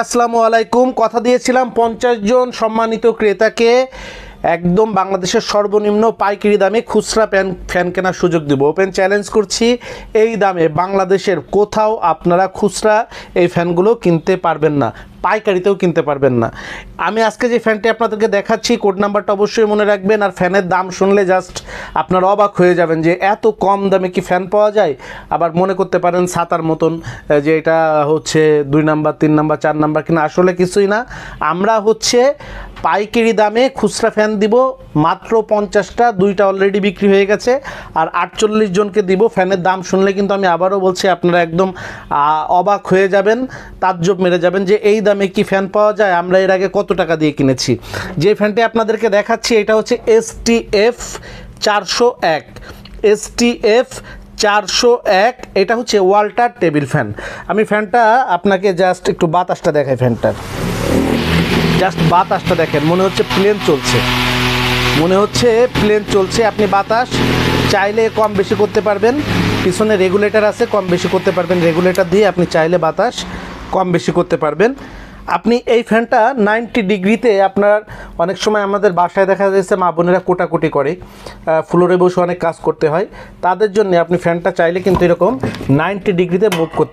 আসসালামু আলাইকুম। কথা দিয়েছিলাম 50 জন সম্মানিত ক্রেতাকে একদম বাংলাদেশের সর্বনিম্ন পাইকারি দামে খুচরা ফ্যান কেনার সুযোগ দেব। ওপেন চ্যালেঞ্জ করছি, এই দামে বাংলাদেশের কোথাও আপনারা খুচরা এই ফ্যানগুলো কিনতে পারবেন না, পাইকারিতেও কিনতে পারবেন না। আমি আজকে যে ফ্যানটি আপনাদেরকে দেখাচ্ছি, কোড নাম্বারটা অবশ্যই মনে রাখবেন। আর ফ্যানের দাম শুনলে জাস্ট আপনারা অবাক হয়ে যাবেন যে এত কম দামে কি ফ্যান পাওয়া যায়। আবার মনে করতে পারেন ছাতার মতন যে এটা হচ্ছে 2 নাম্বার 3 নাম্বার 4 নাম্বার কিনা, আসলে কিছুই না। আমরা হচ্ছে পাইকারি দামে খুচরা ফ্যান দিব মাত্র 50টা, 2টা অলরেডি বিক্রি হয়ে গেছে, আর 48 জনকে দিব। ফ্যানের দাম শুনলে কিন্তু আমি আবারও বলছি, আপনারা একদম অবাক হয়ে যাবেন, তাজ্জব মেরে যাবেন যে এই দামে কি ফ্যান পাওয়া যায়, আমরা এর আগে কত টাকা দিয়ে কিনেছি। যে ফ্যানটি আপনাদেরকে দেখাচ্ছি এটা হচ্ছে STF 401, STF 401। এটা হচ্ছে ওয়াল্টার টেবিল ফ্যান। আমি ফ্যানটা আপনাকে জাস্ট একটু বাতাসটা দেখাই, ফ্যানটার জাস্ট বাতাসটা দেখেন, মনে হচ্ছে প্লেন চলছে, মনে হচ্ছে প্লেন চলছে। আপনি বাতাস চাইলে কম বেশি করতে পারবেন, পিছনে রেগুলেটর আছে, কম বেশি করতে পারবেন। রেগুলেটর দিয়ে আপনি চাইলে বাতাস কম বেশি করতে পারবেন। আপনি এই ফ্যানটা 90 ডিগ্রিতে, আপনার অনেক সময় আমাদের বাসায় দেখা যাচ্ছে মা বোনেরা কোটাকুটি করে, ফ্লোরে বসে অনেক কাজ করতে হয়, তাদের জন্য আপনি ফ্যানটা চাইলে কিন্তু এরকম 90 ডিগ্রিতে মুভ করতে